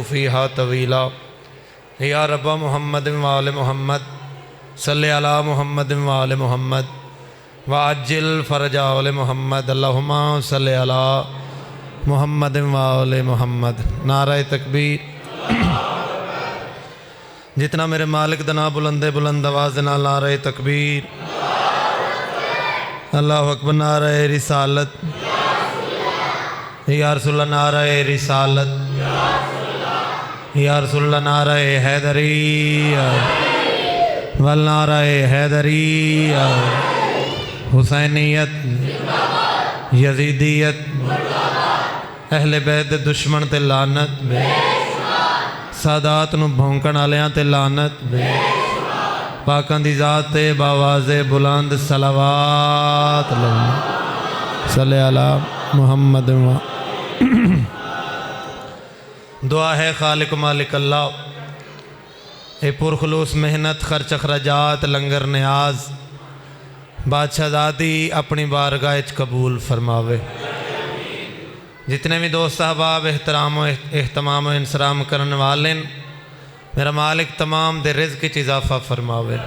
फ़ीहा तवीला या रब्बा मुहम्मद वाल मुहम्मद सल्ले अला मुहम्मद वाल मुहम्मद वाजिल फ़रजा वाल मुहम्मद अल्लाहुम्मा सल्ले अला मुहम्मद वाल मुहम्मद। नारा तकबीर। जितना मेरे मालिक दा नाम बुलंदे बुलंद आवाज़ नाल नारा तकबीर। अल्लाहु अकबर। नारा रिसालत या रसूलल्लाह। नारा रिसालत या रसूलल्लाह। नारा हैदरी वल नारा हैदरी। हुसैनियत यजीदियत अहले बैत दे दुश्मन ते लानत। सादात नूं भौंकण वालियां ते लानत। पाकां दी ज़ात ते बावाज़े बुलंद सलावात सल्ले अला मुहम्मद। दुआ है खालिक मालिक अल्लाह ए पुरखलूस मेहनत खर्च अखराजात लंगर न्याज बादशाह दादी अपनी बारगाह कबूल फरमावे। जितने भी दोस्त अहबाब एहतराम एहतमाम इंसराम करने वाले मेरा मालिक तमाम दे रिज़्क़ च इजाफ़ा फरमावे।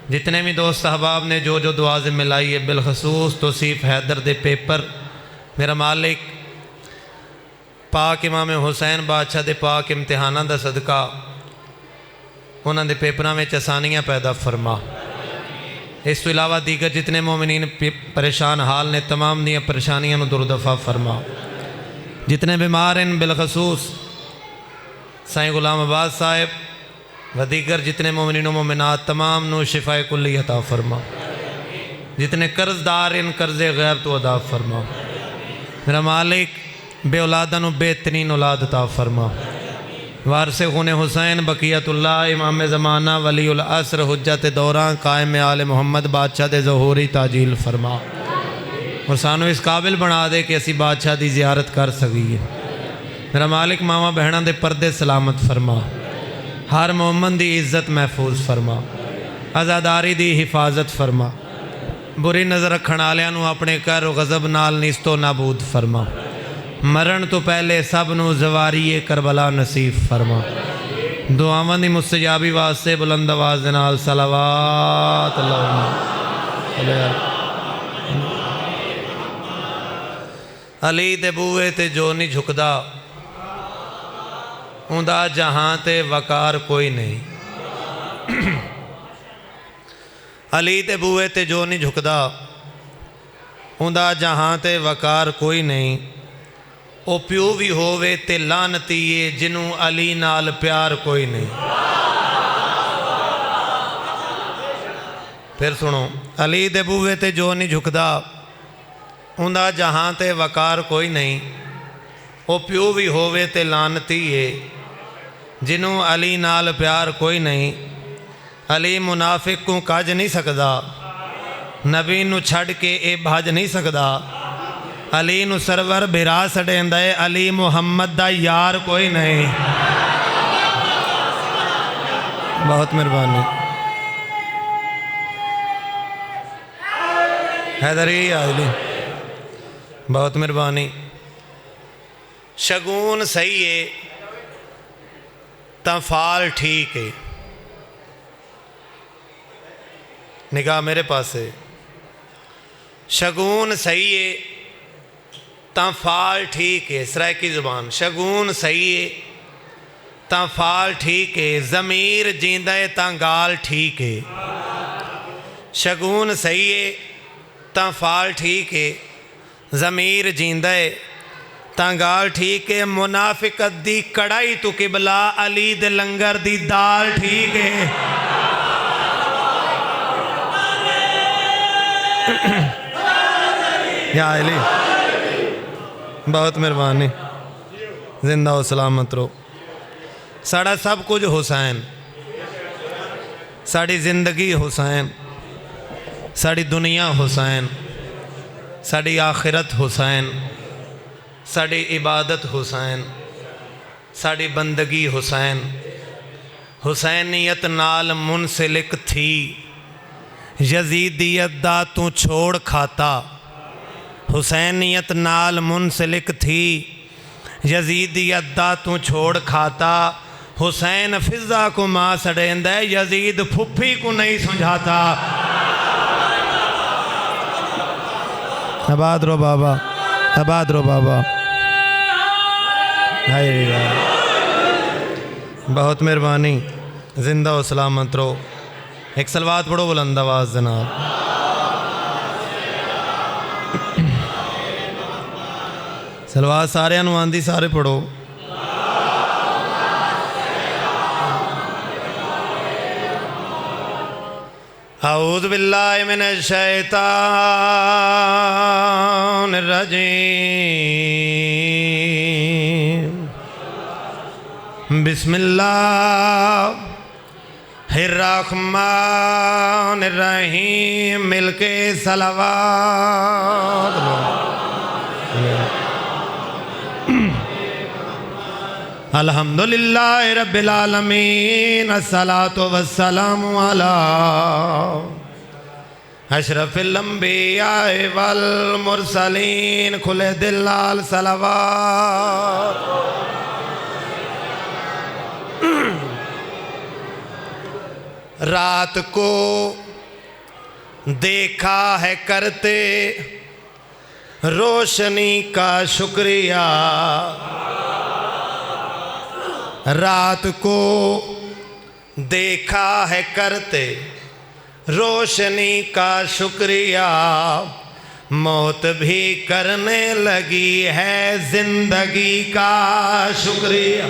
जितने भी दोस्त अहबाब ने जो जो दुआ से मिलाई है बिलखसूस तौसीफ़ हैदर दे पेपर मेरा मालिक पाक इमाम हुसैन बादशाह दे पाक इम्तिहानां दा सदका उन्हां दे पेपरां विच आसानियां पैदा फरमा। इस तो इलावा दीगर जितने मोमिनीन परेशान हाल ने तमाम दियां परेशानियां नूं दूर दफा फरमा। जितने बीमार हैं बिलखसूस साईं गुलाम अब्बास साहिब व दीगर जितने मोमिनीन मोमिनात तमाम नूं शिफाए कुल्ली अता फरमा। जितने कर्जदार इन कर्ज़े गैब तो अदा फरमा। मेरा मालिक बे औलादा नूं बेहतरीन औलाद अता फरमा। वारसे खूने हुसैन बकियतुल्लाह इमाम ज़माना वलीउल असर हुज्जत दौरां कायम आले मोहम्मद बादशाह दे ज़हूरी ताजील फरमा और सानू इस काबिल बना दे कि असी बादशाह दी ज़ियारत कर सकीए। मेरा मालिक मावा बहना दे पर्दे सलामत फरमा। हर मोमन दी इज्जत महफूज फरमा। आज़ादारी दी हिफाजत फरमा। बुरी नज़र रखण वालियां नूं अपने कर गज़ब नाल निस्तो नाबूद फरमा। मरण तो पहले सब नूं ज़वारीए करबला नसीब फरमा। दुआवां दी मुस्तजाबी वास्ते बुलंद आवाज़ नाल सलावात अली दे बूए ते जो नहीं झुकदा उंदा जहां ते वकार कोई नहीं। अली दे बूए ते जो नहीं झुकदा उंदा जहां ते वकार कोई नहीं। ओ प्यो भी होवे ते लानतीए जिन्हों अली नाल प्यार कोई नहीं। फिर सुनो। अली दे बूहे ते जो नहीं झुकदा उंदा जहां ते वकार कोई नहीं। ओ प्यो भी होवे ते लानतीए जिन्हों अली नाल प्यार कोई नहीं। अली मुनाफिक को कज नहीं सकदा नबी नूं छड़ के ए भज नहीं सकदा। अली नूं सरवर बिरा छड़ेंदा है। अली मुहम्मद दा यार कोई नहीं। बहुत मेहरबानी हैदरी आजली बहुत मेहरबानी। शगुन सही है तां फाल ठीक है। निगाह मेरे पास है। शगुन सही है तां फाल ठीक है। सराइकी ज़ुबान शगुन सही है तां फाल ठीक है। ज़मीर जींदा है तां गाल ठीक है। शगुन सही है तां फाल ठीक है। ज़मीर जींदा है तां गाल ठीक है। मुनाफिकत दी कड़ाई तो किबला अली दे लंगर दी दाल ठीक है। या अली बहुत मेहरबानी। जिंदा हो सलामत रहो। साड़ा सब कुछ हुसैन। साड़ी जिंदगी हुसैन। साड़ी दुनिया हुसैन। साड़ी आखिरत हुसैन। साड़ी इबादत हुसैन। साड़ी बंदगी हुसैन। हुसैनियत नाल मुनसलिक थी यजीदियत दा तू छोड़ खाता। हुसैनियत नाल मुनसलिक थी यजीद दी अद्दा तू छोड़ खाता, हुसैन फिजा को मां सड़ेंदा, यजीद फुफी को नहीं समझाता। आबाद रो बाबा, आबाद रो बाबा। बहुत मेहरबानी, जिंदा हो सलामत रो। एक सलवात पढ़ो बुलंद आवाज़ दे नाल। सलवात सारिਆਂ ਨੂੰ आंदी, सारे पढ़ो। औज़ु बिल्लाहि मिनश शैतानिर रजीम। बिस्मिल्लाहिर्रहमानिर्रहीम। मिलके सलावत। अल्हम्दुलिल्लाहि रब्बिल आलमीन, अस्सलातु वस्सलामु अला अशरफिल अंबिया वल मुरसलीन। खुले दिल लाल सलावत। रात को देखा है करते रोशनी का शुक्रिया, रात को देखा है करते रोशनी का शुक्रिया, मौत भी करने लगी है जिंदगी का शुक्रिया,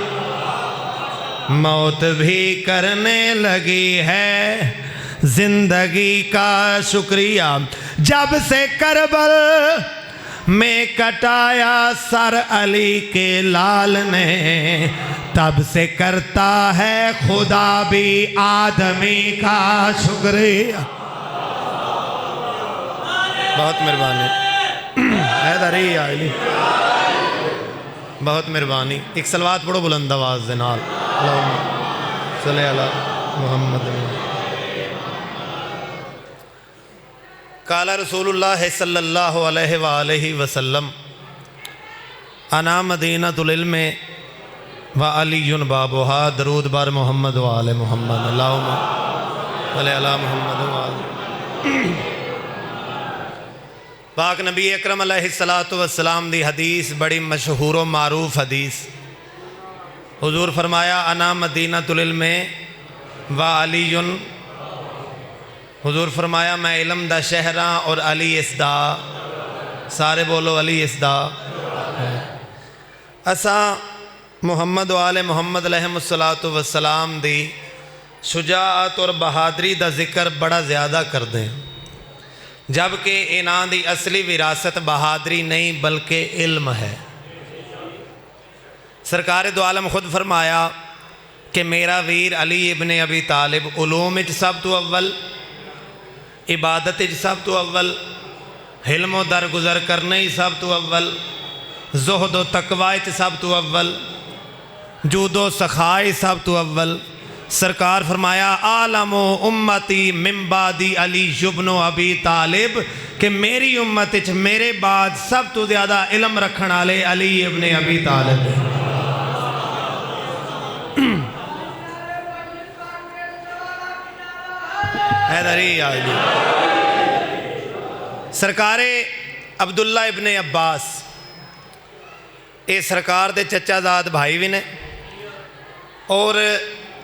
मौत भी करने लगी है जिंदगी का शुक्रिया। जब से करबल में कटाया सर अली के लाल ने, तब से करता है खुदा भी आदमी का शुक्रिया। बहुत मेहरबानी हैदरी आली, बहुत मेहरबानी। एक सलवात पढ़ो बुलंद आवाज़ दे नाल। सल्ले अला मुहम्मद। काला रसूलुल्लाह सल्लल्लाहु अलैहि वसल्लम अना मदीनतुल इल्म व अलीयुन बाबुहा। दरूद बार मोहम्मद व आले मोहम्मद। अल्लाहुम्मा सल्ले अला मुहम्मद व आले। पाक नबी अकरम अलैहिस्सलातु वस्सलाम दी हदीस बड़ी मशहूर व मारूफ हदीस। हुजूर फरमाया अना मदीनतुल इल्म व अलीयुन। हुजूर फरमाया मैं इल्म दा शहरा और अली इसदा। सारे बोलो अली इसदा। असा मुहम्मद वाले मुहम्मद अलैहिस्सलातु वस्सलाम दी शुजाअत और बहादरी दा जिक्र बड़ा ज़्यादा करते हैं, जबकि इन्हां दी असली विरासत बहादरी नहीं बल्कि इल्म है। सरकार दो आलम खुद फरमाया कि मेरा वीर अली इब्ने अबी तालिब उलूम विच सब तो अव्वल, इबादत सब तो अव्वल, हिल्म दर गुजर करने ही सब तो अव्वल, ज़ुहद व तकवा सब तो अव्वल, जूदो सखाई सब तो अव्वल। सरकार फरमाया आलमो उम्मती मिम्बादी अली इब्नो अबी तालिब, कि मेरी उम्मत मेरे बाद सब तो ज़्यादा इल्म रखने वाले अली इब्ने अबी तालिब। सरकारे अब्दुल्ला इब्ने अब्बास ये सरकार दे चचाजाद भाई भी ने, और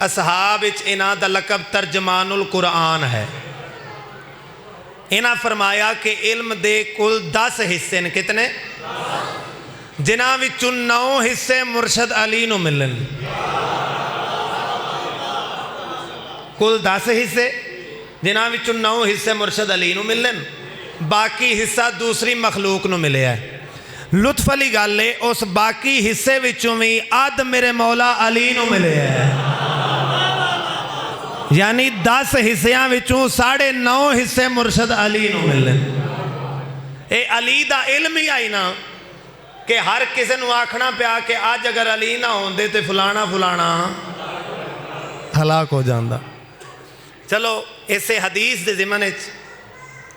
असहाब इन्हां दा लकब तर्जमानुल कुरान है। इन्हां फरमाया कि इल्म दे कुल 10 हिस्से ने। कितने? जिन्हां विचों 9 हिस्से मुर्शद अली नूं मिलन। कुल 10 हिस्से, जिन्हां विचों 9 हिस्से मुर्शद अली नूं मिलन, बाकी हिस्सा दूसरी मखलूक नूं मिलिया है। लुत्फ वाली गल है उस बाकी हिस्से विचों भी अद मेरे मौला अली नूं मिले है। यानी 10 हिस्सियां विचों 9.5 हिस्से मुर्शद अली नूं मिले। ये अली दा इल्म ही आई ना कि हर किसी नूं आखना पिया कि अज अगर अली ना होंदे तो फलाना फलाना हलाक हो जाता। चलो इसे हदीस के ज़िमन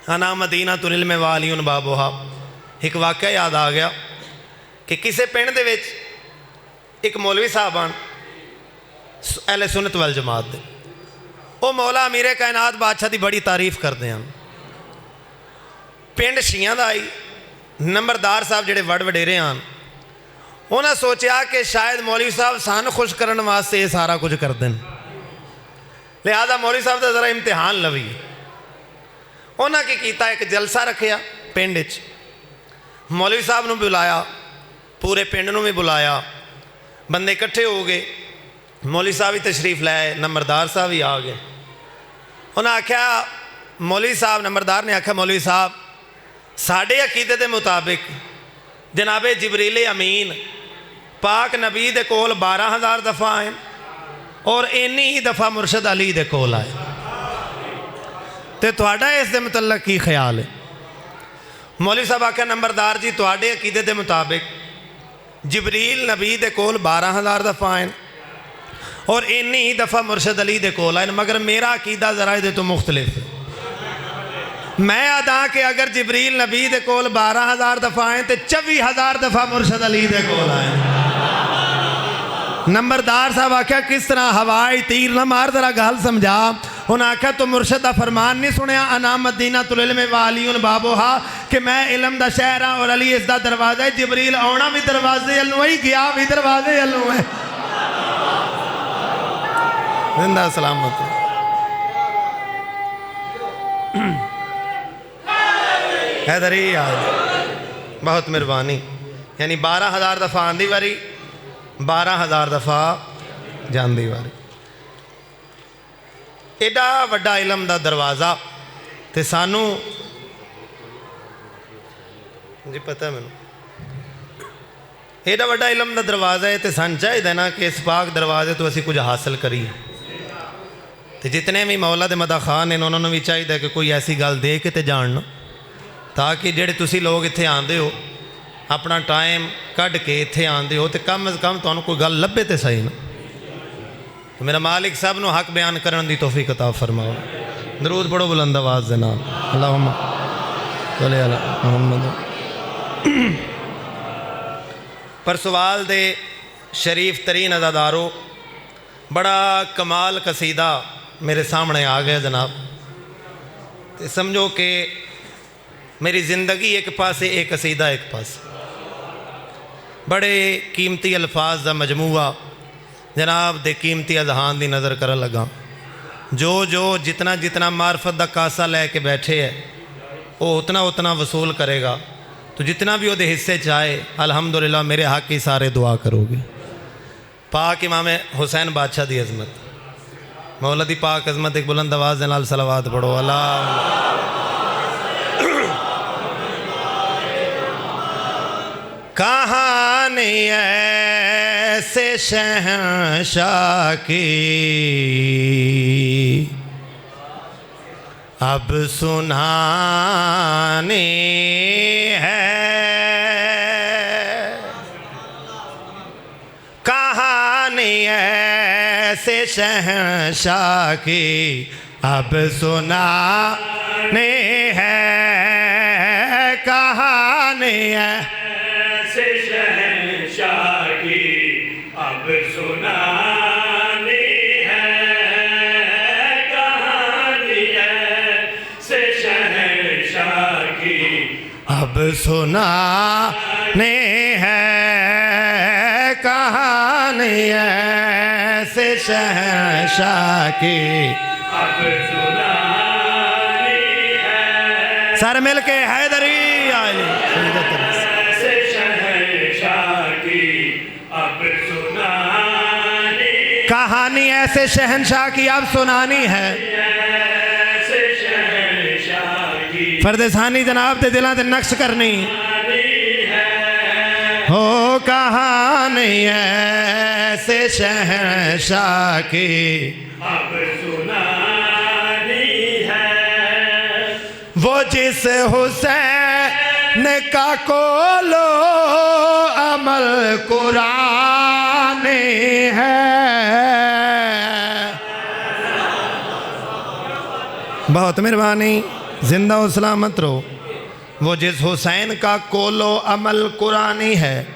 अना मदीनतुल इल्म व अलीयुन बाबुहा एक वाक़या याद आ गया कि किसी पिंड दे विच एक मौलवी साहब आन अहले सुन्नत वल जमात दे, वो मौला अमीरे कायनात बादशाह की बड़ी तारीफ करते हैं। पिंड शियां दा आई नंबरदार साहब जेडे वड वडेरे आन, उन्हें सोचा कि शायद मौलवी साहब सन खुश करने वास्ते ये सारा कुछ करते हैं, लिहाजा मौलवी साहब का जरा इम्तिहान लवीए। उन्हें की किया, एक जलसा रखिया पिंड च, मौलवी साहब नूं बुलाया, पूरे पिंड नूं भी बुलाया, बंदे इकट्ठे हो गए, मौलवी साहब भी तशरीफ लाए, नंबरदार साहब भी आ गए। उन्हें आख्या, मौलवी साहब नंबरदार ने आख्या मौलवी साहब साढ़े अकीदे के मुताबिक जनाबे जिबरील अमीन पाक नबी दे कोल 12,000 दफ़ा आए और इन्नी ही दफ़ा मुर्शद अली दे कोल आए, तो तुहाडा इस दे मुतल्लक की ख्याल है? मौलवी साहब आख्या नंबरदार जी तुहाडे अकीदे के मुताबिक जिबरील नबी दे कोल 12,000 दफ़ा आए और इन्नी ही दफ़ा मुर्शद अली दे कोल आए, मगर मेरा अकीदा ज़रा इहदे तो मुख्तलिफ है। मैं आदा कि अगर जिबरील नबी दे कोल 12,000 दफ़ा आए तो 24,000 दफ़ा मुर्शद अली दे कोल आए। नंबरदार साहब आख्या किस तरह हवाई तीर न मार, जरा गल समझा। उन्हें आख्या तो मुर्शद का फरमान नहीं सुनिया, अना मदीना तुल इल्म व अलीउन बाबुहा, कि मैं इलम दा शहर हाँ और अली इसका दरवाजा है। जिबरील आना भी दरवाजे अल्लों है, गया भी दरवाजे अल्लों है। जिंदा सलामत हैदरी आज बहुत मेहरबानी। यानी 12,000 दफ़ा आंदी वारी, 12,000 दफ़ा जांदी वारी। एडा वड्डा इलम दा दरवाज़ा ते सानू जी पता है मैनू, एडा वड्डा इलम दा दरवाज़ा है तो सन चाहिए ना कि इस पाक दरवाजे तो असी कुछ हासिल करिए। तो जितने भी मौला दे मदा खान हैं उन्होंने भी चाहिए कि कोई ऐसी गल दे के ते जानना, ताकि जेडे तुसी लोग इत्थे आंदे हो अपना टाइम कढ़ के इत्थे आंदे हो तो कम अज़ कम तुहानू कोई गल लभे तो सही ना। तो मेरा मालिक सब नू हक बयान करने की तौफीक अता फरमाओ। दरूद पढ़ो बुलंद आवाज़ दे नाल, अल्लाहुम्मा सल्ली अला मुहम्मद। पर सवाल दे शरीफ तरीन अज़ादारों, बड़ा कमाल कसीदा मेरे सामने आ गया जनाब। तो समझो कि मेरी ज़िंदगी एक पासे, एक कसीदा एक पास, बड़े कीमती अल्फाज का मजमूआ जनाब दे कीमती अजहान की नज़र कर लगा। जो जो जितना जितना मार्फत का कासा लैके बैठे है वो उतना उतना वसूल करेगा। तो जितना भी वो हिस्से चाहे अल्हम्दुलिल्लाह मेरे हक की सारे दुआ करोगे। पाक इमाम हुसैन बादशाह की अजमत, मौला दी पाक अजमत, एक बुलंद आवाज़ दे नाल सलावात पढ़ो। अल्लाह कहानी ऐसे शहंशाह की अब सुनानी है, कहानी ऐसे शहंशाह की अब सुनानी है, कहानी है शहंशाह की अब सुनानी है, कहानी ऐसे शहंशाह की अब सुनानी है, कहानी ऐसे शहंशाह की अब सुनानी है। सर मिल के हैदरी आली कहानी ऐसे शहंशाह की अब सुनानी है। फरदेसानी जनाब दे दिलों ते नक्श करनी हो, कहानी ऐसे शहंशाह की अब सुनानी है। वो जिस हुसैन का कोलो अमल कुरान है, बहुत मेहरबानी, जिंदा हो सलामत रहो। वो जिस हुसैन का कोलो अमल कुरानी है,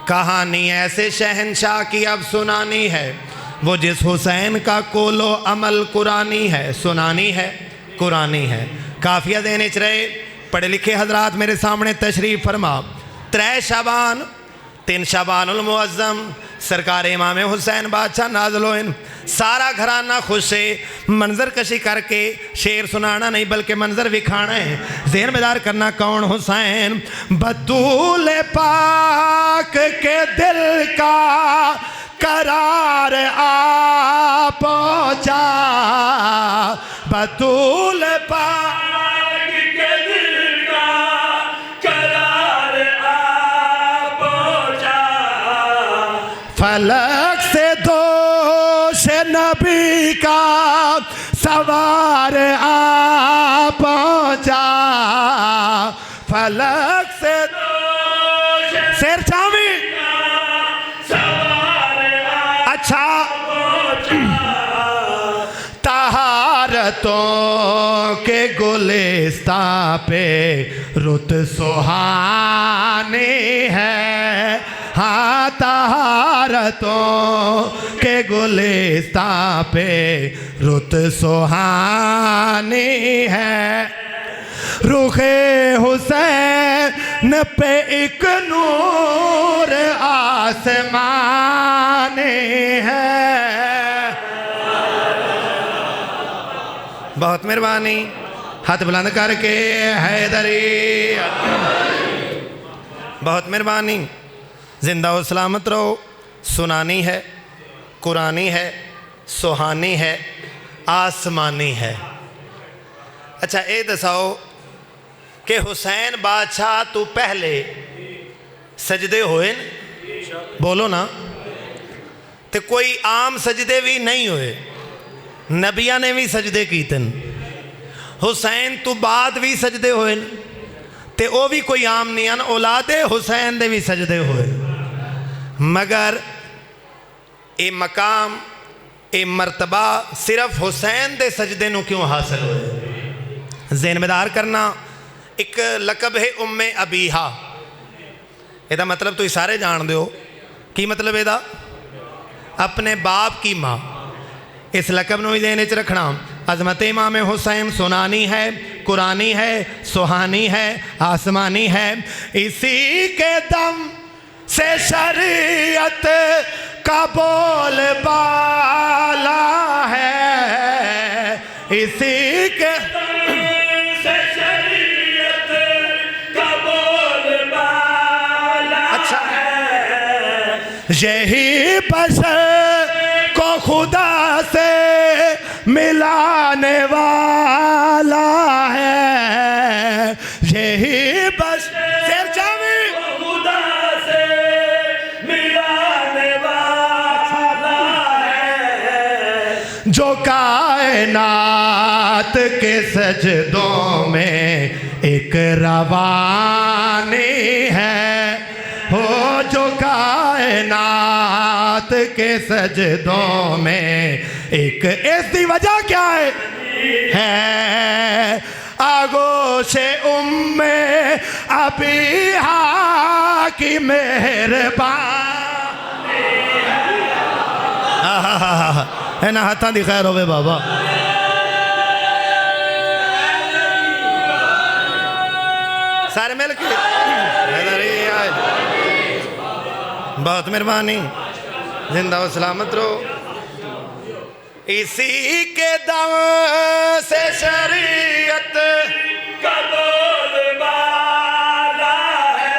कहानी ऐसे शहंशाह की अब सुनानी है, वो जिस हुसैन का कोलो अमल कुरानी है, सुनानी है कुरानी है। काफिया देने च रहे पढ़े लिखे हजरात मेरे सामने तशरीफ फरमा। 3 शाबान 3 शाबानुल मुअज्जम सरकार इमाम हुसैन बादशाह नाज़िल होए। सारा घराना खुश है। मंजर कशी करके शेर सुनाना नहीं बल्कि मंजर विखाना है। ज़हन बेदार करना कौन हुसैन, बतूल पाक के दिल का करार आ पहुँचा, बतूल पाक के दिल का करार आ पहुंचा, फलक से दोष नबी का सवार आ पहुँचा, फलक से शेर चावी अच्छा तहारतों के गुलिस्ता पे रुत सुहानी है, हाँ तहारतों के गुलिस्ता पे रुत सुहानी है। रुखे हुसैन पे एक नूर आसमानी है। बहुत मेहरबानी, हाथ बुलंद करके हैदरी, बहुत मेहरबानी। जिंदा हो सलामत रहो। सुनानी है कुरानी है सुहानी है आसमानी है। अच्छा ये दसाओ कि हुसैन बादशाह तू पहले सजदे होए न? बोलो ना। तो कोई आम सजदे भी नहीं होए, नबिया ने भी सजदे कीतन। हुसैन तू बाद भी सजदे होए न, ते वो भी कोई आम नहीं हैं। औलादे हुसैन दे भी सजदे होए, मगर ये मकाम ये मर्तबा सिर्फ हुसैन दे सजदे नू क्यों हासिल होए? ज़हनदार करना। एक लकब है उम्मे अबीहा, ਇਹਦਾ मतलब तुम सारे जान दो की मतलब ਇਹਦਾ? अपने बाप की माँ। इस लकब ਨੂੰ भी देने च रखना। अजमत इमाम हुसैन सुनानी है कुरानी है सुहानी है आसमानी है। इसी के दम से शरीयत का बोल बाला है, इसी के से शरीयत का बोल बाला अच्छा है। यही बशर को खुदा से मिलाने वाला है, यही बशर चावी खुदा से मिलाने वाला है। जो कायनात के सजदों में एक रवानी है, हो जो कायनात के सजदों में एक ऐसी वजह क्या है आगोशे उम्मे अबीहा की मेहरबानी है ना। हाथा दी खैर होवे बाबा। सारे मिल के बहुत मेहरबानी। जिंदा हो सलामत रहो। इसी के दम से शरीयत का बोल बाला है,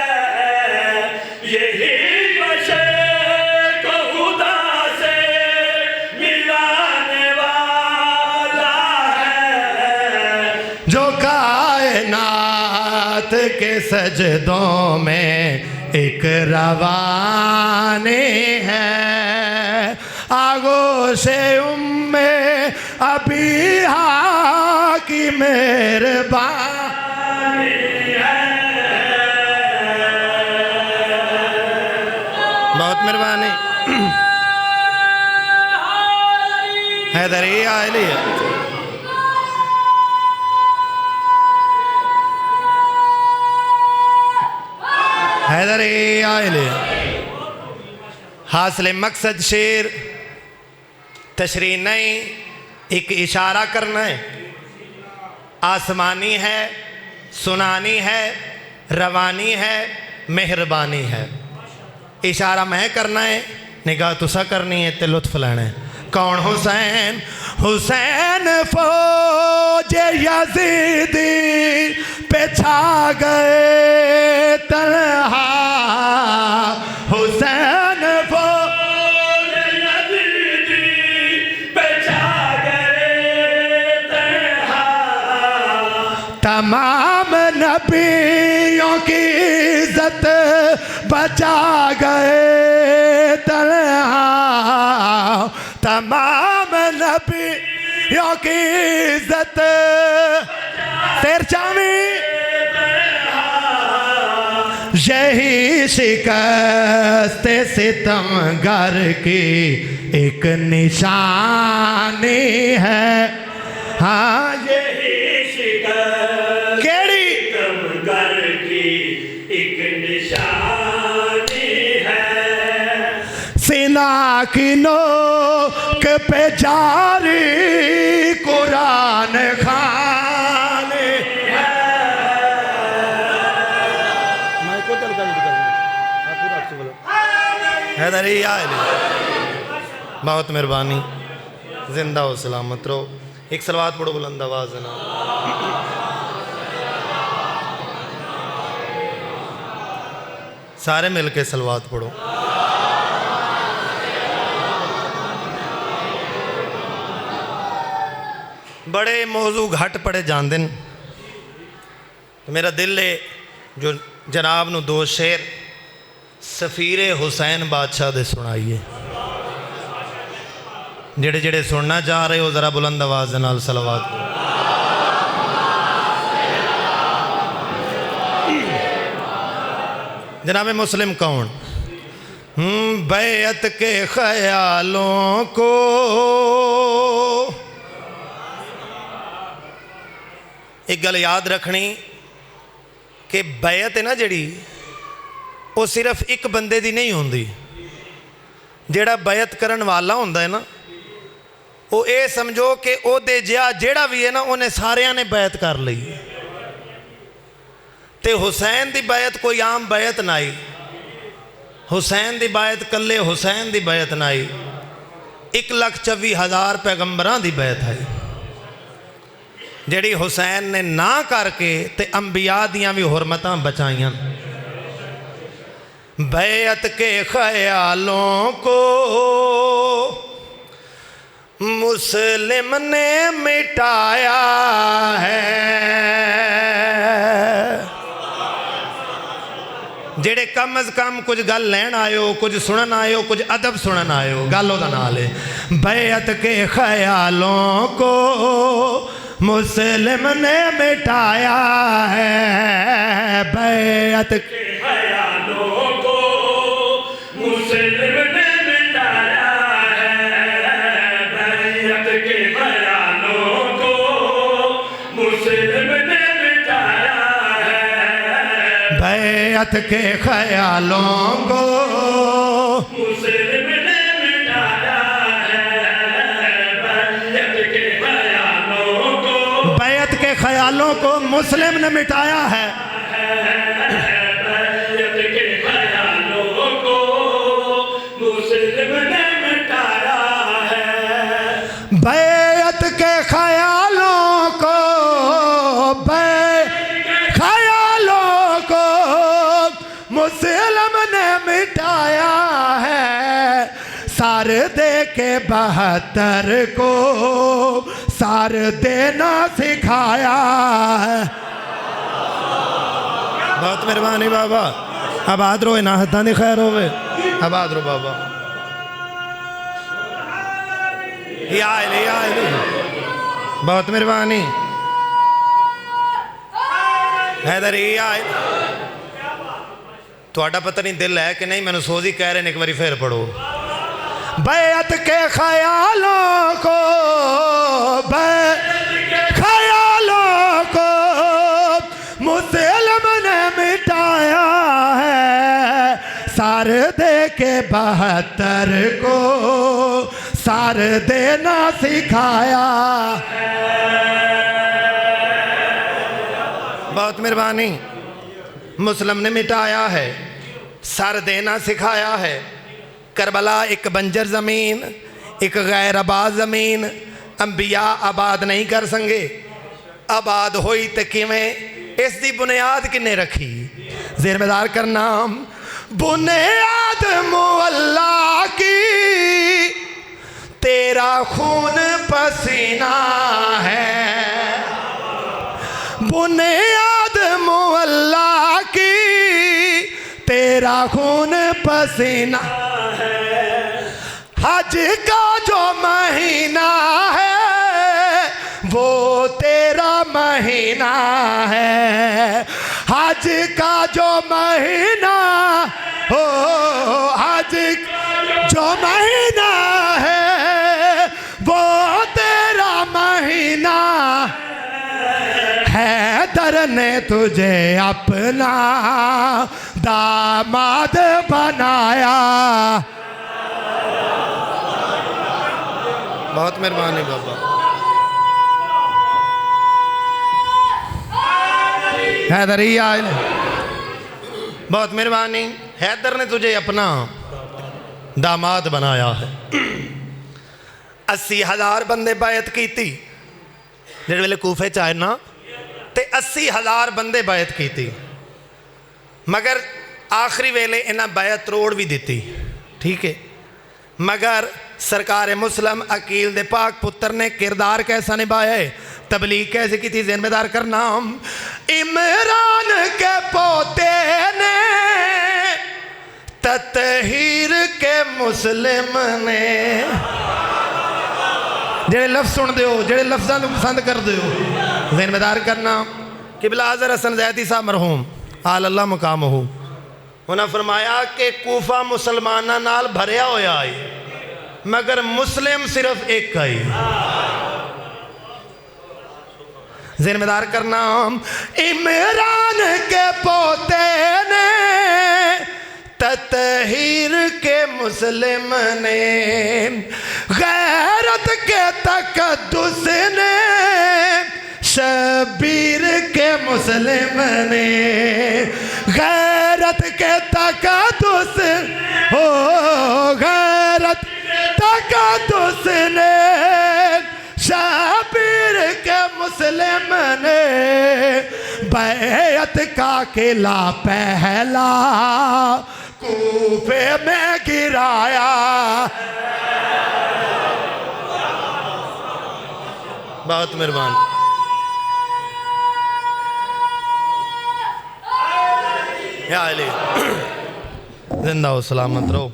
यही बशर को खुदा से मिलाने वाला है। जो कायनात के सजदों में एक रवानी है, आगोशे उम्मे अबीहा की मेहरबानी है। बहुत मेहरबानी। हैदरी आयली है। हैदरी आयली हासिल मकसद शेर तशरीह नहीं, एक इशारा करना है, आसमानी है, सुनानी है, रवानी है, मेहरबानी है। इशारा मैं करना है, निगाह तुसा करनी है, ते लुत्फ लेना है। कौन हुसैन? हुसैन फौज यजीदी पे छा गए तन्हा, हुसैन फौज यजीदी पे छा गए तन्हा, तमाम नबियों की इज्जत बचा गए तन्हा, तमाम नबियों की इज्जत तेर चावी। यही शिकस्त सितमगर की एक निशानी है। हाँ यही शिकस्त केड़ी सितमगर की एक निशानी है। सीना की नोक पे जारी कुरान खाने है। हैदरी बहुत मेहरबानी, जिंदा हो सलामत रहो। एक सलवात पढ़ो बुलंद आवाज ना। सारे मिलके सलवात पढ़ो। बड़े मौजू घट पढ़े जाते हैं, तो मेरा दिल है जो जनाब नू दो शेर सफीरे हुसैन बादशाह दे सुनाइए। जेड़े जेड़े सुनना चाह रहे हो ज़रा बुलंद आवाज़ दे नाल सलवात करो। जनाब मुस्लिम कौन? बैत के ख्यालों को एक गल याद रखनी कि बैत है ना जिहड़ी, वो सिर्फ एक बंदे दी नहीं होंदी। जेड़ा बैत करन वाला होंदा है ना, वो ये समझो कि ओदे जिहा जेड़ा भी है ना, उन्हें सारियां ने बैत कर ली। ते हुसैन दी बैत कोई आम बैत ना आई, हुसैन दी बैत कल्ले हुसैन दी बैत ना आई, 1,24,000 पैगंबरां दी बैत है, जिहड़ी हुसैन ने ना करके ते अंबिया दियां भी हुरमतां बचाइयां। बैत के ख्यालों को मुस्लिम ने मिटाया है। जेड़े कम अज कम कुछ गल लैन आयो, कुछ सुनन आयो, कुछ अदब सुनन आयो, गल ओदा नाल है बैत के ख्यालों को मुस्लिम ने मिटाया है। बैत के ख्यालों को मुस्लिम ने मिटाया है। बैत के ख्यालों को मुस्लिम ने मिटाया है। बैत के ख्यालों को मुस्लिम ने मिटाया है। बैत के ख्यालों को, बैत के ख्यालों को मुस्लिम ने मिटाया है। बैत के ख्यालों को मुस्लिम ने मिटाया है। बैत के ख्यालों को, ख्यालों को मुस्लिम ने मिटाया है। सार दे के 72 को सार देना सिखाया है। बहुत मेहरबानी बाबा, आबाद रो, ना हथा दी खैर होवे, आबाद रो बाबा। या बहुत मेहरबानी हैदर। थोड़ा पता नहीं दिल है कि नहीं, मैंने सोच ही कह रहे हैं, एक बारी फिर पढ़ो। बैत के ख्यालों को, ख्यालों को मुस्लिम ने मिटाया है। सार दे के 72 को सार देना सिखाया। बहुत मेहरबानी। मुस्लिम ने मिटाया है, सर देना सिखाया है। करबला एक बंजर ज़मीन, एक गैर आबाद ज़मीन, अंबिया आबाद नहीं कर संगे। आबाद होई तो किवें, इसकी बुनियाद किन्ने रखी? ज़िम्मेदार का नाम बुनियाद मुअल्ला की, तेरा खून पसीना है। बुनियाद मुअल्ला की, तेरा खून पसीना है। हज का जो महीना है वो तेरा महीना है। हज का जो महीना हो, हज जो महीना है वो तेरा महीना। हैदर ने तुझे अपना दामाद बनाया। बहुत मेहरबानी बाबा। हैदर ही आए, बहुत मेहरबानी। हैदर ने तुझे अपना दामाद बनाया है। 80,000 बंदे बैत की थी जिस वेले कूफे च आए ना, ते 80,000 बंदे बैत की थी, मगर आखिरी वेले इन्हें बैत तरोड़ भी दी। ठीक है, मगर सरकार मुस्लिम अकील दे पाक पुत्र ने किरदार कैसा निभाया है, तबलीग कैसे की थी? जिम्मेदार का नाम इमरान के पोते ने, ततहीर के मुस्लिम ने। जेड़े लफ्ज़ सुनते हो, जेड़े लफ्ज़ों को पसंद करते हो, जिम्मेदार करना। किबला हज़रत हसन ज़ैदी साहब मरहूम आल अल्लाह मुकाम हो, उन्हें फरमाया कि कूफा मुसलमाना नाल भरिया होया है, मगर मुस्लिम सिर्फ एक है। जिम्मेदार का नाम इमरान के पोते ने, ततहीर के मुस्लिम ने। गैरत के तकद्दुस ने, शबीर के मुस्लिम ने। गैरत के तकद्दुस हो, गैरत तकद्दुस ने, शबीर के मुस्लिम ने। बैत का किला पहला कूफे में गिराया। बहुत मेहरबान। या अली जिंदा हो, सलामत रहो।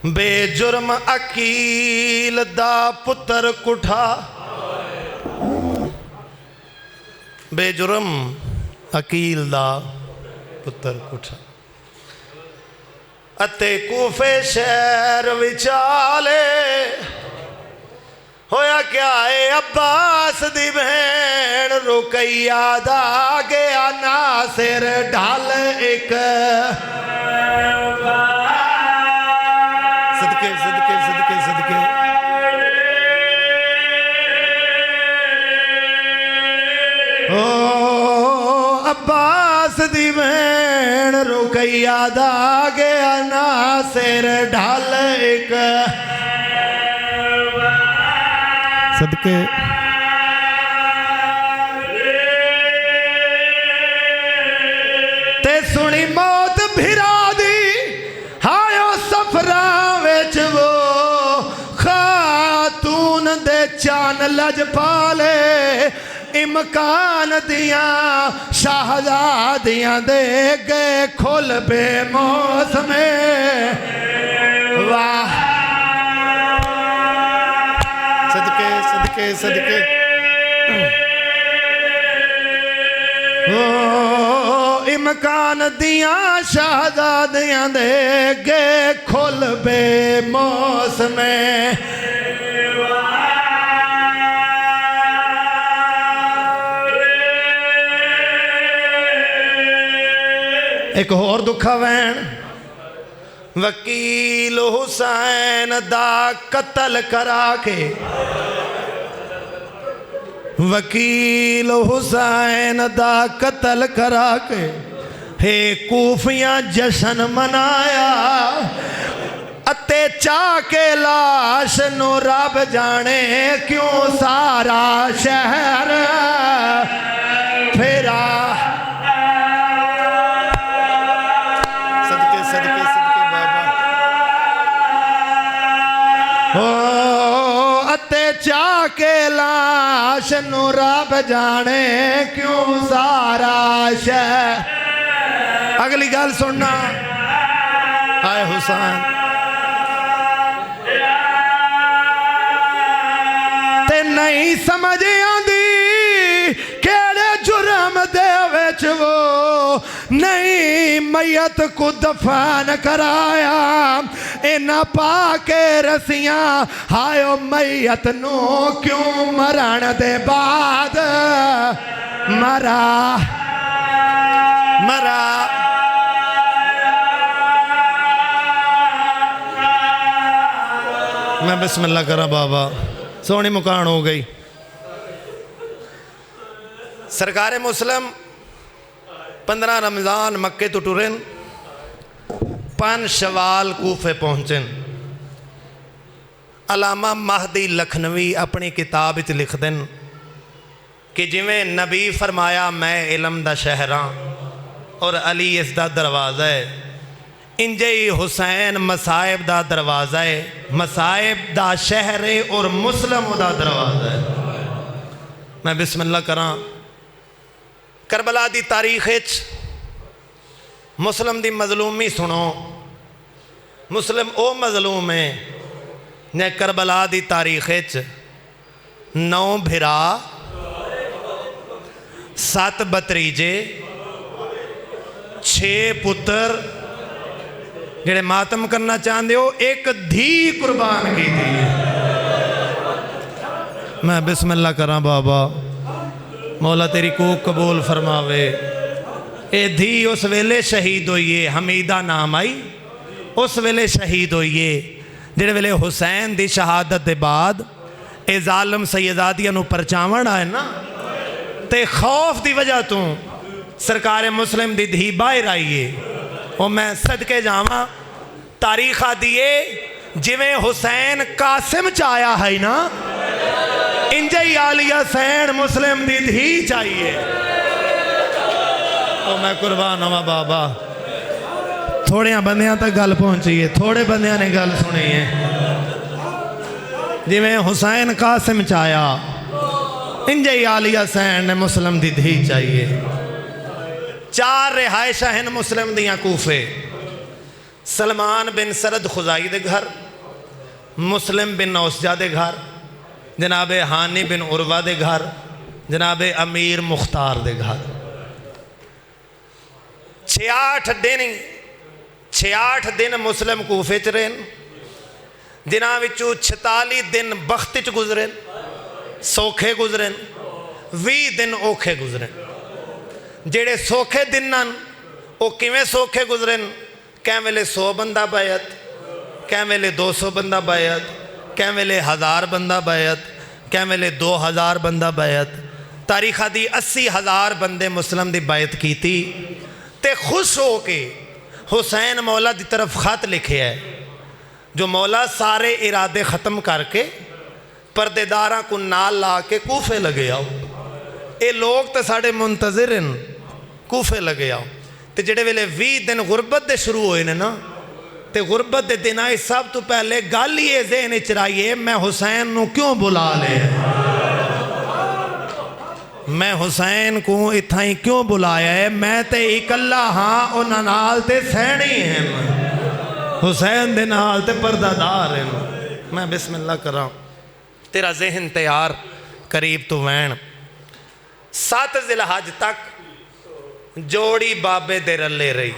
बेजुर्म अकील दा पुत्र कुठा, बेजुर्म अकील दा पुत्र कुठा। अते कूफे शहर विचाले होया क्या है? अब्बास दी बहन रुकैया दा गया नासिर ढाल एक। सदके सदके सदके सदके। ओ अब्बास दी बहन रुकैया दा गया नासिर ढाल एक। सदके ते सुनी मौत भिरा दी, हायो सफरा विच वो खातून दे चान लजपाले। इमकान दियां शाहजादियां दे गए खुल बेमौसमे। वाह सदके सदके सदके। ओ इमकान दियां शाहजादियां दे गए खुल बेमौसमे। एक होर दुखा वैन वकील हुसैन दा कत्ल करा के, वकील हुसैन दा कत्ल करा के हे कूफियां जश्न मनाया। अते चाह के लाश नु रब जाने क्यों सारा शहर फेरा। सदके सदके सदके बाबा हो। अते चाह के लाश नु रब जाने क्यों सारा शहर। अगली गल सुनना, हाय हुसैन ते नहीं समझ आंदी केड़े जुर्म दे विच वो नहीं मैयत को दफन कराया। इना पा के रसियां हायो मैयत नू क्यों मरण दे बाद मरा मरा। मैं बिस्मिल्लाह करा बाबा, सोनी मुकान हो गई। सरकार मुस्लिम 15 रमज़ान मक्के तो टुरन, 5 शवाल कूफे पहुँचन। अलामा महदी लखनवी अपनी किताब च लिख दें कि जिमें नबी फरमाया मैं इलम दा शहर हाँ और अली इसका दरवाज़ा है, इंजे ही हुसैन मसाइब दा दरवाज़ा है, मसाइब दा शहर है और मुस्लिम दा दरवाज़ा है। मैं बिस्मिल्लाह करा। करबला दी तारीख मुस्लिम दी मजलूमी सुनो। मुस्लिम ओ मजलूम है ने करबला दी तारीख 9 भिरा 7 भतरीजे 6 पुत्र जेड़े मातम करना चाहते हो, एक धी कुर्बान की थी। मैं बिस्मिल्लाह करा बाबा, मौला तेरी को कबूल फरमावे। ए धी उस वेले शहीद होइए, हमीदा नाम आई, उस वेले शहीद होइए जेड़े वेले हुसैन दी शहादत के बाद ए जालम सैयदादिया नू परचावण आए ना, ते खौफ की वजह तो सरकार मुस्लिम दी धी बाहर आईए। और मैं सदके जावा, तारीख दिए जिमें हुसैन कासिम च आया है ना, इंजे ही आलिया सैन मुस्लिम दी धी चाहिए। और मैं कुर्बान हवा बाबा, थोड़े बंदियां तक गल पहुंची है, थोड़े बंदियां ने गल सुनी है। जिमें हुसैन कासिम च आया, इंजे ही आलिया सैन ने मुस्लिम दी धी चाहिए। 4 रिहायशा हैं मुस्लिम दियां कूफे। सलमान बिन सरद खुजाई दे घर, मुस्लिम बिन नौसजा दे घर, जनाबे हानी बिन उर्वा दे घर, जनाबे अमीर मुख्तार दे घर। 66 दिन मुस्लिम कूफे च रहें, जिन्हां विचों 46 दिन बख्त च गुजरे, सौखे गुजरे, 20 दिन औखे गुजरे। जेड़े सौखे दिन वो किवें सौखे गुजरे, कै वेले 100 बंदा बैयत, कै वेले 200 बंदा बैयत, कै वेले 1000 बंदा बैयत, कै वेले 2000 बंदा बैयत। तारीखा दी 80,000 बंदे मुस्लिम दी बैयत की थी। ते खुश हो के हुसैन मौला की तरफ खत लिखे है, जो मौला सारे इरादे ख़त्म करके परदेदारा को नाल ला के कूफे लगे आओ। ये लोग तो साढ़े मुंतज़िर हैं, कूफे लगे आओ। तो जेड़े वेले 20 दिन गुरबत दे शुरू होए ने ना, तो गुरबत के दिन आए सब तो पहले गल ही ज़हन च आइए, मैं हुसैन नू क्यों बुला लिया, मैं हुसैन को इत्था ही क्यों बुलाया है, मैं तो इकल्ला हाँ, उन्हां नाल ते सहनी है, हुसैन दे नाल ते पर्दादार है। मैं बिस्मिल्लाह करा, तेरा जहन तैयार करीब तो वैन। 7 ज़िलहज तक जोड़ी बाबे दे रले रही।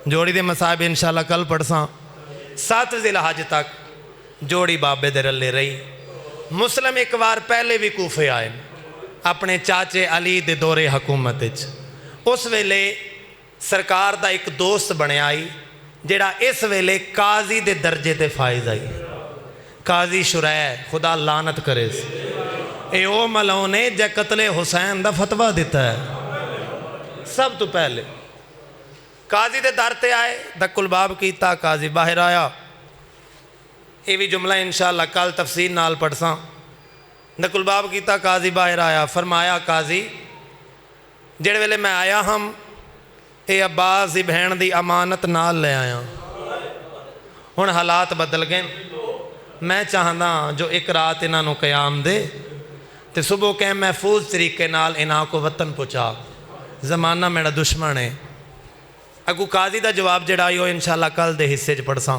जोड़ी दे मसाब इंशाल्लाह कल पढ़सा। 7 ज़िलहज तक जोड़ी बाबे दे रले रही। मुस्लिम एक बार पहले भी कूफे आए अपने चाचे अली दे दौरे हुकूमत। उस वेले सरकार दा एक दोस्त बनया आई ਜਿਹੜਾ ਇਸ ਵੇਲੇ ਕਾਜ਼ੀ ਦੇ ਦਰਜੇ ਤੇ ਫਾਇਜ਼ ਆਈ। ਕਾਜ਼ੀ ਸ਼ੁਰੈ खुदा लानत करे ये ओ मलाओ ने जै कतले हुसैन का फतवा दिता है। सब तो पहले काजी दे दर ते आए, दकुलबाब किया, काजी बाहर आया। ये भी जुमला इंशाअल्लाह कल तफसीर नाल पढ़सा। दकुलबाब किया, काजी बाहर आया। फरमाया काजी जिहड़े वेले मैं आया हम ये अब्बास की बहन की अमानत नाल ले आया। हुण हालात बदल गए। मैं चाहता जो एक रात इन्हों कयाम दे तो सुबह कह महफूज तरीके नाल इन्हों को वतन पहुँचा। जमाना मेरा दुश्मन है। अगू काजी का जवाब जड़ा वो इंशाअल्लाह कल के हिस्से पढ़सा।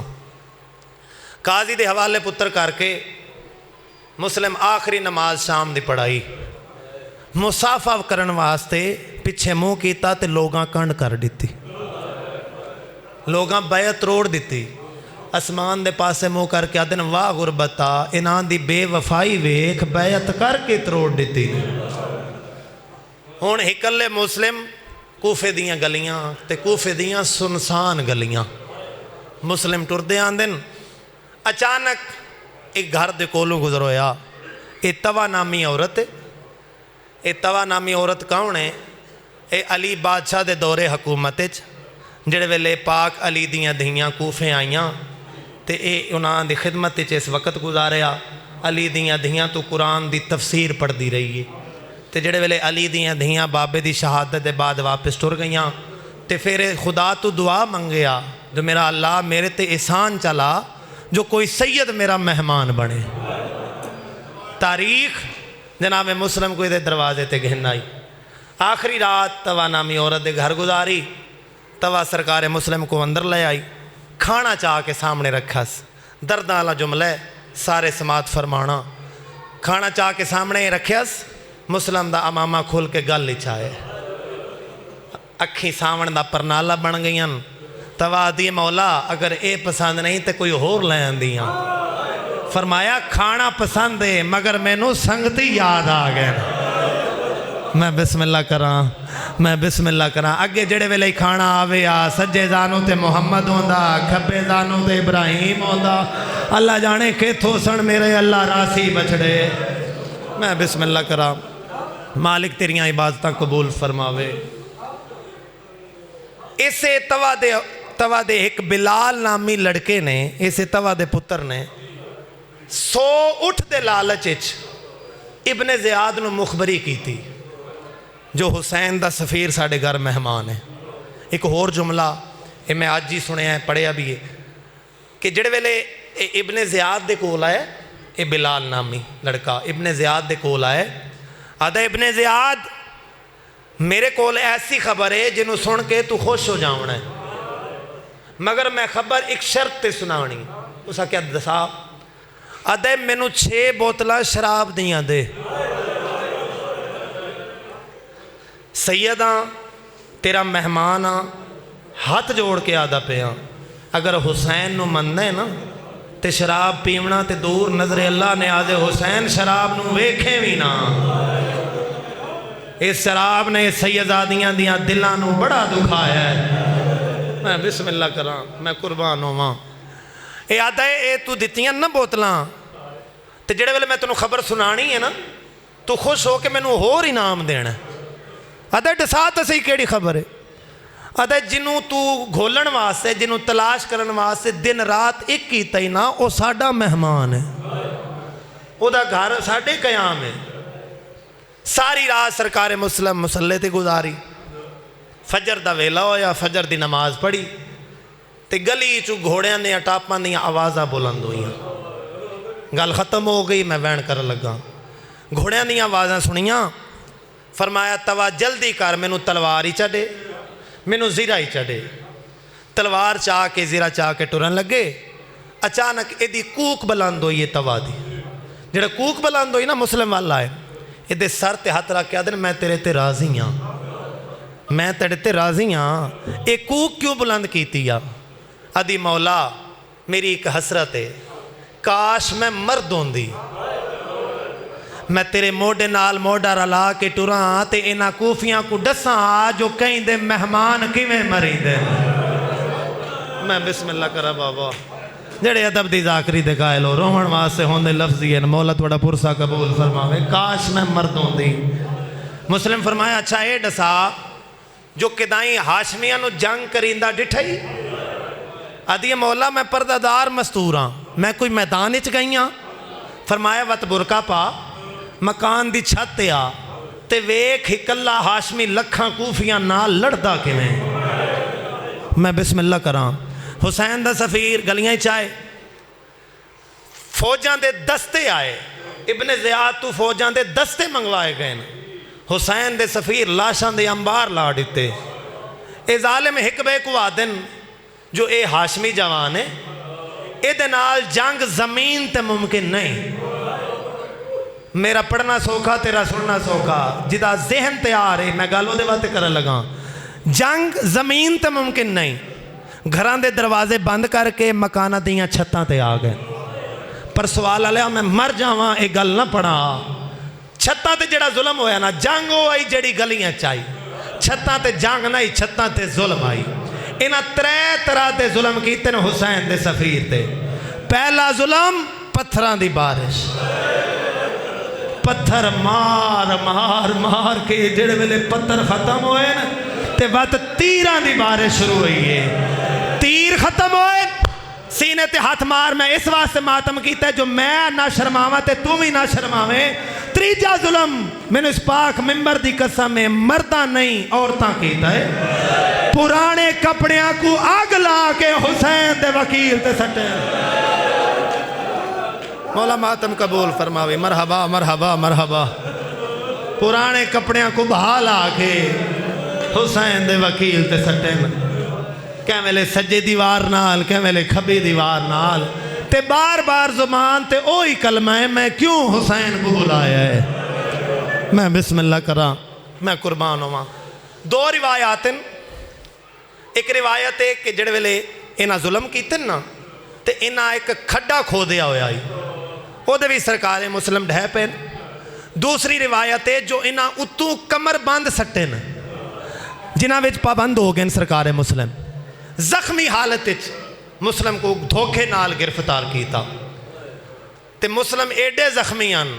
काजी के हवाले पुत्र करके मुस्लिम आखिरी नमाज शाम की पढ़ाई मुसाफा करने वास्ते पिछे मुँह किया तो लोगां कंड कर दी। लोगां बैत रोड़ दी। आसमान दे पासे मुँह करके आदन वाह गुरबता इन्हां दी बेवफाई वेख बैत करके तरोड़ दी। हुण इकल्ले मुस्लिम कूफे दियां गलियां ते कूफे दियां सुनसान गलियां मुस्लिम टुरदे आंदे। अचानक एक घर दे कोलों गुजर होया। ये तवा नामी औरत है। ये तवा नामी औरत कौन है? ये अली बादशाह दे दौरे हुकूमत जिहड़े वेले पाक अली दियां धीयां कूफे आईयां ते ये उन्हां दी खिदमत इस वक्त गुजारिया। अली दियां धीयां तो कुरान दी तफसीर पढ़ती रही है। तो जिहड़े वेले अली दियां धीयां बाबे दी शहादत के बाद वापस टुर गईयां तो फिर खुदा तो दुआ मंगया जो मेरा अल्लाह मेरे ते एहसान चला जो कोई सैयद मेरा मेहमान बने। तारीख जनाब मुस्लिम को इहदे दरवाजे ते घिन आई। आखिरी रात तवा नामी औरत के घर गुजारी। तवा सरकार मुस्लिम को अंदर ले आई। खाना चाह के सामने रखा। दर्दां वाला जुमला है, सारे समात फरमाना। खाना चाह के सामने रखिया। मुस्लिम दा अमामा खोल के गल लिचाए। अखी सावण दा परनाला बन गई। तवा दी मौला अगर ये पसंद नहीं तो कोई होर ले आंदियां। फरमाया खाना पसंद है मगर मैनू संगती याद आ गए। मैं बिस्मिल्लाह करा, मैं बिस्मिल्लाह करा। अगे जेड़े वेले खाना आवे आ सज्जे जानू ते मुहम्मद होंदा, खब्बे जानू ते इब्राहिम होंदा। अल्लाह जाने किथों सन मेरे अल्लाह रासी बछड़े। मैं बिस्मिल्लाह करा। मालिक तेरियां इबादतां कबूल फरमावे। इसे तवा दे एक बिलाल नामी लड़के ने, इसे तवा दे पुत्र ने 100 उठ दे लालच इब्ने ज़ियाद नूं मुखबरी की थी जो हुसैन दा सफ़ीर साढ़े घर मेहमान है। एक होर जुमला ये मैं अज ही सुनिया पढ़िया भी है कि जिहड़े वेले इब्ने ज़ियाद दे कोल आए, ये बिलाल नामी लड़का इब्ने ज़ियाद दे कोल आए। आदा इब्ने ज़ियाद मेरे कोल ऐसी खबर है जिन्हों सुन के तू खुश हो जाना है, मगर मैं खबर एक शर्त ते सुनानी। उस क्या दसा? आदा मैनू 6 बोतल शराब दियां दे। सैयदा तेरा मेहमान आ, हाथ जोड़ के आदा पिया अगर हुसैन नू मनना है ना तो शराब पीवना तो दूर नजरे अल्लाह ने आदे हुसैन शराब नू वेखे भी ना। इस शराब ने सैयदादियां दियां दिलां नू बड़ा दुखाया है। मैं बिस्मिल्लाह करा, मैं कुर्बान होवां। ये आदा ये तू दित्तियां ना बोतलां तो जिहड़े वेले मैं तेनों खबर सुनानी है ना तू खुश हो के मैनू होर इनाम देना। आदा दसा तो सही केड़ी खबर है? आदा जिन्हों तू घोलन वास्ते जिन्हों तलाश करने वास्ते दिन रात एक कीता ही ना वो साडा मेहमान है। उहदा घर साडे कयाम है। सारी रात सरकार मुस्लिम मुसल्ले ते गुजारी। फजर दा वेला होया, फजर दी नमाज पढ़ी ते गली चू घोड़ियां दियां टापां दियां आवाज़ां बुलंद हुईयां। गल खत्म हो गई। मैं वैन कर लगा। घोड़ियां दियां आवाज़ां सुनियां। फरमाया तवा जल्दी कर, मैनू तलवार ही चढ़े, मैनू जीरा ही चढ़े। तलवार चाह के जीरा चाह के टुरन लगे। अचानक यदी कूक बुलंद हुई है तवा दी। जिहड़ा कूक बुलंद हुई ना मुस्लिम वाला है ये सर ते हाथ रख के आदन मैं तेरे ते राजी हाँ, मैं तेरे ते राजी हाँ। ये कूक क्यों बुलंद की? आदि मौला मेरी एक हसरत है, काश मैं मर्द होंदी, मैं तेरे मोढे नाल मोढा रला के टुरा ते इन्हां कूफियां को दसा जो कहीं दे मेहमान किवें मरींदे। मैं बिस्मिल्लाह करा बाबा जेड़े अदब दी जाकरी दे कायल हो रोहन वास्ते होंदे लफ्ज़ ही मौला थोड़ा पुरसा कबूल फरमावे काश मैं मर्द होंदी। मुस्लिम फरमाया अच्छा ये दसा जो किदाई हाशमिया नु जंग करींदा डिठई आदि मौला मैं पर्दादार मस्तूर हाँ मैं कोई मैदान च गई हाँ। फरमाया वत बुरका पा मकान दी छत आ ते वेख इकल्ला हाशमी लखां कूफियां नाल लड़दा किवें। मैं बिस्मिल्लाह करा हुसैन दा सफ़ीर गलियां च आए फौजां दे दस्ते आए इब्ने ज़ियाद तू फौजां दे दस्ते मंगवाए गए हुसैन दे सफ़ीर लाशां दे अंबार ला दिते। ए जालिम हिक बे को आदन जो ए हाशमी जवान है ए नाल जंग जमीन ते मुमकिन नहीं। मेरा पढ़ना सौखा तेरा सुनना सौखा जिदा जहन तैयार है मैं गल उहदे वास्ते करन लगा। जंग जमीन ते मुमकिन नहीं घरां दे दरवाजे बंद करके मकाना दियां छत्तां ते आ गए। पर सवाल आया मैं मर जावां ये गल ना पढ़ा छत्तां ते जेड़ा जुल्म होया ना जंग हो आई जेड़ी गलियां च आई छत्तां ते जंग नहीं छत्तां ते जुल्म आई। इन्हां त्रै तरह के जुल्म कीते ने हुसैन दे सफ़ीर ते। पहला जुल्म पत्थरां दी बारिश पत्थर मार मार मार के जेड़े वेले पत्थर खत्म होए ना ते वत तीरां दी बारिश शुरू हुई है। तीर खत्म होए सीने ते हाथ मार मैं इस वास्ते मातम किया जो मैं ना शर्मावा ते तू भी ना शर्मावे। तीजा जुल्म मैंने इस पाक मिंबर दी कसम है मर्दा नहीं औरतां कीता है। पुराने कपड़ियां को आग ला के हुसैन दे वकील ते सटे। मौला मातम कबूल फरमावे मरहबा मरहबा मरहबा। पुराने कपड़ियां को बहा ला के हुसैन दे वकील ते सटे कै वेले सज्जे दीवार नाल कै वेले खब्बी दीवार नाल ते बार बार जुबान ते ओही कलमा है मैं क्यों हुसैन को बुलाया है। मैं बिस्मिल्लाह करा मैं कुर्बान होवां। दो रिवायात एक रिवायत है कि जिहड़े वेले इन्हां जुल्म कीते ना ते इन्हां एक खड्डा खोदिया होया ओहदे भी सरकारे मुस्लिम ढह पे। दूसरी रिवायत है जो इन्हां उत्तों कमर बंद सट्टे न जिन्हां विच पाबंद हो गए सरकारे मुस्लिम जख्मी हालत मुस्लिम को धोखे नाल गिरफ्तार किया ते मुस्लिम एडे जख्मी हैं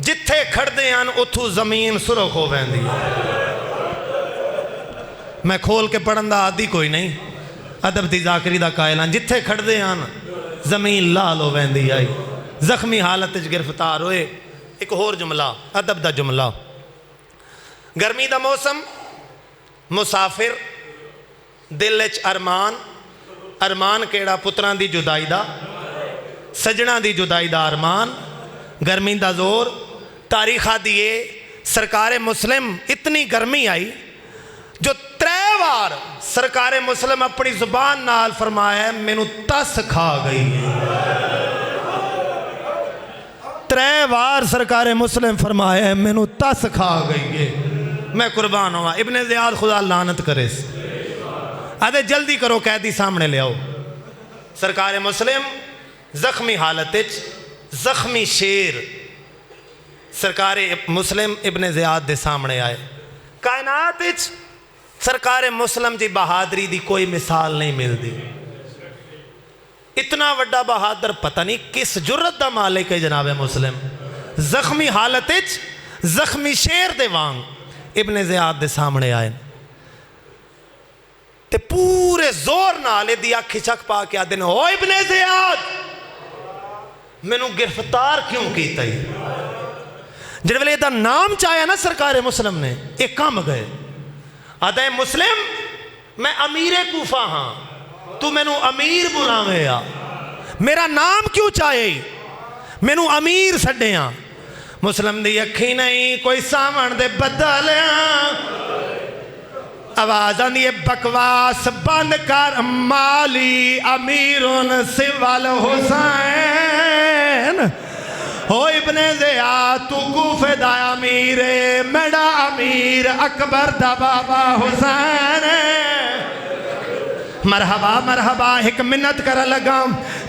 जिथे खड़ते हैं उथों जमीन सुरख हो वैंदी। मैं खोल के पढ़न का आदि कोई नहीं अदब दी जाकरी दा कायल हाँ जिथे खड़ते हैं जमीन लाल हो वैंदी आई। जख्मी हालत गिरफ्तार होए। एक होर जुमला अदब दा जुमला गर्मी दा मौसम मुसाफिर दिल च अरमान अरमान केड़ा पुत्रां दी जुदाई दा सजना दी जुदाई दा अरमान गर्मी दा जोर तारीखा दिए सरकारे मुस्लिम इतनी गर्मी आई जो 3 बार सरकारे मुस्लिम अपनी जुबान नाल फरमाया मैनू तस खा गई है। 3 बार सरकारे मुस्लिम फरमाया मैनू तस खा गई है। मैं कुर्बान हुआ। इब्ने ज़ियाद खुदा लानत करे अरे जल्दी करो कैदी सामने ले आओ। सरकार मुस्लिम जख्मी हालत जख्मी शेर सरकार मुस्लिम इब्ने ज़ियाद दे सामने आए। कायनात सरकार मुस्लिम की बहादरी की कोई मिसाल नहीं मिलती। इतना वड्डा बहादुर पता नहीं किस जुर्रत का मालिक है जनाब मुस्लिम। जख्मी हालत जख्मी शेर दे वांग इब्ने ज़ियाद दे सामने आए ते पूरे जोर नाल दी अखी चक पा के आदे ओ इब्ने ज़ियाद मैनू गिरफ्तार क्यों किया। जिस वेले इहदा नाम चाया ना सरकार मुस्लिम ने एक कम गए आदे मुस्लिम मैं अमीरे कूफा हाँ तू मैनू अमीर बुलावे आ मेरा नाम क्यों चाहे मैनू अमीर छड्डिया। मुस्लिम दी अखी नहीं कोई सावन दे बदल आवाज आनी है बकवास बंद कर माली अमीरुन सिवल हुसैन हो इब्ने ज़ियाद तू कूफे दा अमीर मेरा अमीर अकबर दा बाबा हुसैन। मरहबा मरहबा एक मिन्नत कर लगा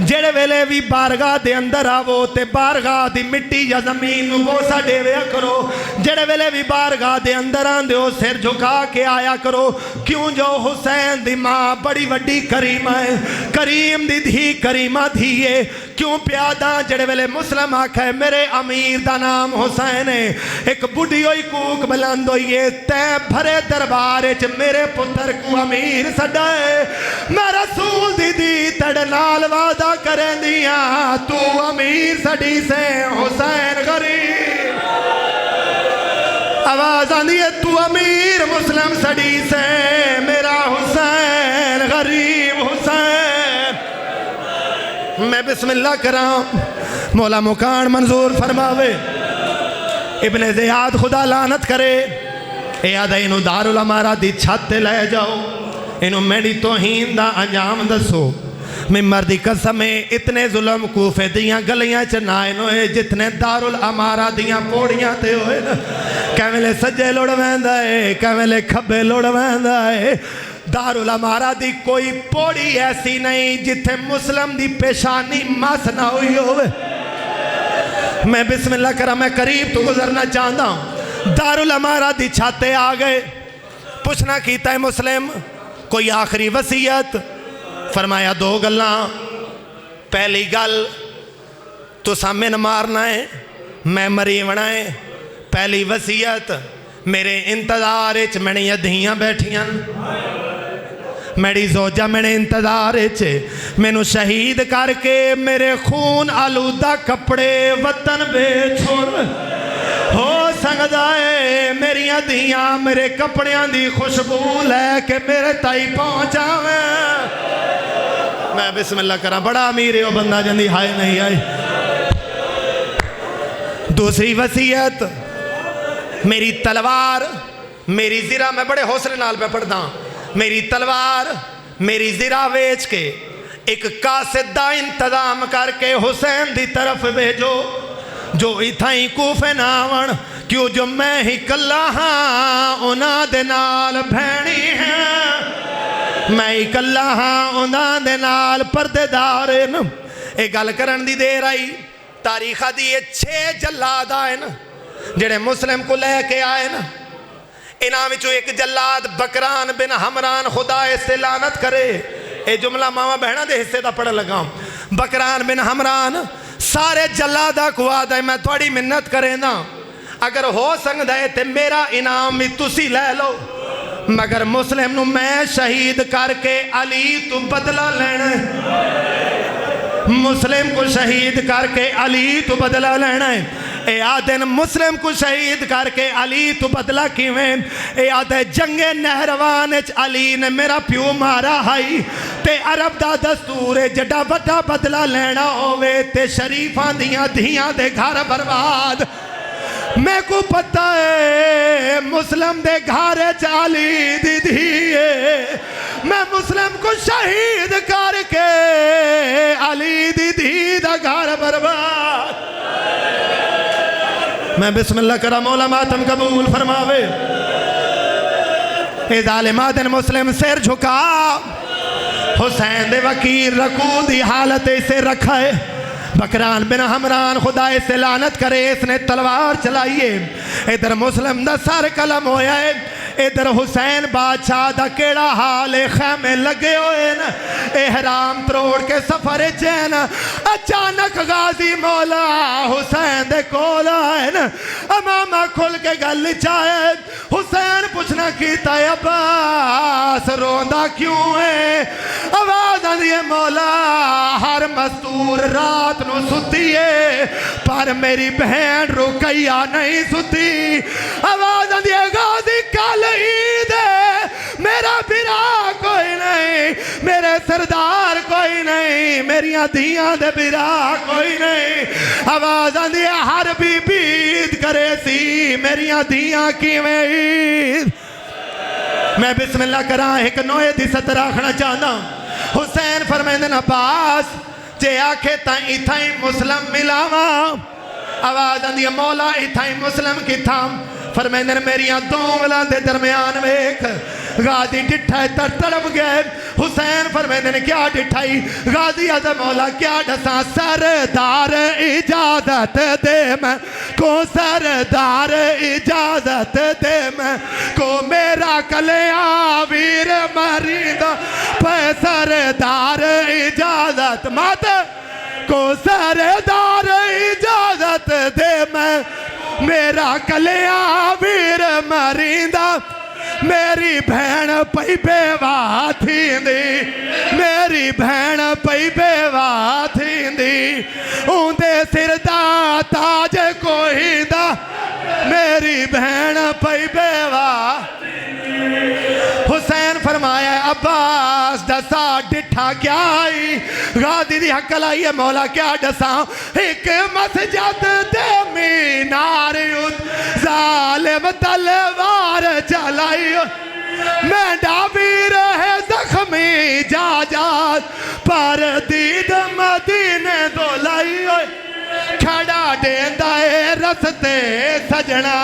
जेड़े वेले भी बारगाह दे अंदर आवो ते बारगाह दी मिट्टी या जमीन नूं बोसा देवया करो। जेड़े वेले भी बारगाह दे अंदर आंदे हो सिर झुका के आया करो। क्यों जो हुसैन दी मां बड़ी वड्डी करीमा है, करीम दी धी करीमा धी है। क्यों प्यादा जेड़े वेले मुस्लिम आखे मेरे अमीर दा नाम हुसैन है, एक बुढ़ी होई कूक बुलंद होई है तै भरे दरबार च मेरे पुत्र को अमीर सदा है। मैं रसूल दीदी तड़ नाल वादा करें दिया तू अमीर सड़ी से हुसैन गरीब। आवाज आंदी है तू अमीर मुस्लिम सड़ी से मेरा हुसैन गरीब हुसैन। मैं बिस्मिल्लाह करा मौला मुकान मंजूर फरमावे। इब्ने ज़ियाद खुदा लानत करे याद इनू दारुल अमारा दी छत ले जाओ, इनू मेरी तौहीन दा अंजाम दसो। मिंबर दी कसम है इतने जुल्म कूफे दियां गलियां च ना होए जितने दारुल अमारा दियां पौड़ियां ते होए ना। कैवेले सज्जे लुड़ वैंदा है, कैवेले खब्बे लुड़ वैंदा है। दारुल अमारा दी कोई पौड़ी ऐसी नहीं जिथे मुस्लिम दी पेशानी मस ना हुई होवे। मैं बिस्मिल्लाह करा, मैं करीब तो गुजरना चाहता हूँ। दारुल अमारा दी छाते आ गए, पूछना कीता है मुस्लिम कोई आखिरी वसीयत? फरमाया दो गल्लां। पहली गल तुसा मैन मारना है, मैं मरीवना है। पहली वसीयत मेरे इंतजार च मेरियां धियां बैठियां, मेरी जोजा मेरे इंतजार च मैनू शहीद करके मेरे खून आलूदा कपड़े वतन बेछोड़ हो सकता है। मेरिया धियां मेरे कपड़ियां दी खुशबू लैके मेरे ताई पहुंचावे। मैं बिस्मिल्लाह करा, बड़ा अमीर है वो बंदा जंदी हाय नहीं आई। दूसरी वसीयत मेरी तलवार मेरी ज़िरा, मैं बड़े हौसले नाल पे पढ़दा, मेरी तलवार मेरी ज़िरा बेच के एक कासिद दा इंतजाम करके हुसैन दी तरफ भेजो जो इथाई कूफे ना आवन। क्यों जो मैं ही कला हाँ उन्हां दे नाल भैणी है, मैं ही कला हाँ उन्हां दे नाल पर्देदार न। ये गल करन दी देर आई, तारीखा दी 6 जल्लाद आए न जेड़े मुस्लिम को लेके आए न। इन्हां विचों एक जल्लाद बकरान बिन हमरान खुदा इससे लानत करे। ये जुमला मावा बहना दे हिस्से का पढ़ लगा। बकरान बिन हमरान सारे जल्लादा को आद है मैं थोड़ी मिन्नत करें ना, अगर हो सकता है तो मेरा इनाम भी तुसी ले लो, मगर मुस्लिम नू मैं शहीद करके अली तू बदला लेना है। मुस्लिम को शहीद करके अली तू बदला लेना है। ए आदन मुस्लिम को शहीद करके अली तू बदला किवें? ए आदे जंगे नहरवान अली ने मेरा प्यो मारा हाई ते अरब दा दस्तूर है जड़ा बड़ा बदला लेना होवे ते शरीफां दियां धियां दे घर बर्बाद। मैं को पता है मुस्लिम दे घर अली दी धी है, मैं मुस्लिम को शहीद करके अली दी धी दा घर बर्बाद। मैं बिस्मिल्लाह करा, मौला मातम कबूल फरमावे। ए जालिमा दिन मुस्लिम सिर झुका, हुसैन दे वकील रकू दी हालत से रखा है। बकरान बिन हमरान खुदा से लानत करे इसने तलवार चलाई है। इधर मुस्लिम दा सर कलम होया है, इधर हुसैन बादशाह दा केड़ा हाल है, खैमे लगे हुए न एहराम तरोड़ के सफर चैन। अचानक गाजी मौला हुसैन दे कोल आए न, अमामा खुल के गल चाहे। हुसैन पूछना कीता अब्बास रोंदा क्यों है? आवाज आंदी है मौला हर मस्तूर रात नू सुती है पर मेरी बहन रुकैया नहीं सुती। आवाज आंदी है गाजी कल ईद है, मेरा बिरा कोई नहीं, मेरे सरदार कोई नहीं, मेरिया धियां दे बिरा कोई नहीं। आवाज आंदी है हर बीबी ईद करे सी, मेरिया धियां किवें ईद? मैं बिस्मिल्लाह करा, एक नोए दी सतर आखना चाहता। हुसैन फरमांदे न अब्बास जे आखे ता इथाई मुस्लिम मिलावा। आवाज आंदी है मौला इथाई मुस्लिम किथा? फरमांदे मेरिया दो गलां दे दरम्यान वेख गाजी डिठा तर तड़प गए। हुसैन फरमाते ने क्या डिठाई? गाजी आदा मौला क्या दसा सरदार इजाजत दे मैं को, सरदार इजाजत दे मैं को, मेरा कलिया वीर मरीदा पे, सरदार इजाजत मत को, सरदार इजाजत दे मैं, मेरा कलिया वीर मरीदा, मेरी भैन पई बेवा थींदी, मेरी भैन पई बेवा थींदी, उंदे सिर दा ताज कोई दा, मेरी भैन पई बेवा। हुसैन फरमाया अब्बास दसा डिठा क्या आई? गादी दी हकल आई है मौला क्या दसा? एक मस्जिद दे मीनार जालिम तलवार चलाई, मेरा वीर है जख्मी जा जा, पर दीद मदीने दोलाई, खड़ा देंदा है रस्ते सजना,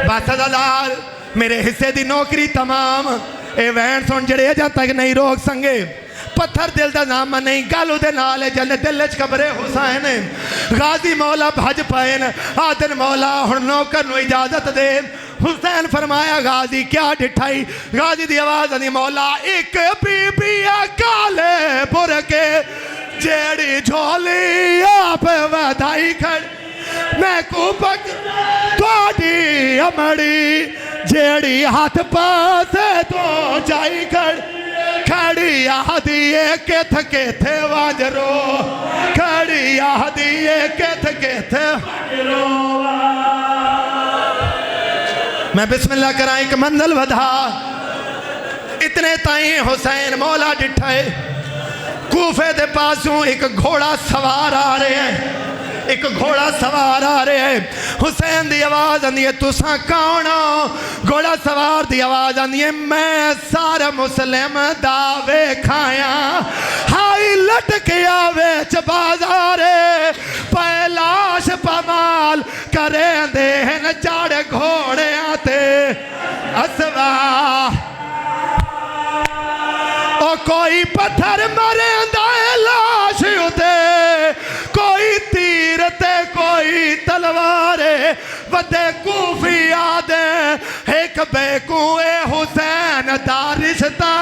बासदार मेरे हिस्से दी नौकरी तमाम, ए वैन सुन जड़े अजा तक नहीं रोक संगे, पत्थर दिल दा नाम नहीं, गल उदे नाल जन दिल च कबरे हुसैन। गाजी मौला भज पाए न, आदन मौला हुण नौकर नूं इजाजत दे। हुसैन फरमाया गाजी क्या डिठाई? गाजी दी आवाज आनी मौला एक बीबी काले बुर के, जेड़ी झोली आप वधाई खड़, मैं कुपक थोड़ी अमड़ी, जेड़ी हाथ पास तो जाई खड़, खड़ी आदि किथ किथे वाजरो, खड़ी आदि किथ किथे वाजरो। मैं बिस्मिल्लाह करा एक मंजिल वधा, इतने ताई हुसैन मौला डिठे, कूफे दे पासों एक घोड़ा सवार आ रहे हैं, एक घोड़ा सवार आ रहे है। हुसैन दी आवाज आंदी है तुसा कौन हो? घोड़ा सवार दी आवाज आंदी है मैं सारा मुस्लिम दा वेखाया, हाई लटके आवे च बाजारे, पैलाश पमाल करे दे न चाड़े घोड़े आते असवा, ओ कोई पत्थर मरे लाश उते, कोई तीर ते कोई तलवारे, वदे कूफी आदे एक बेकू ए हुसैन दा रिश्ता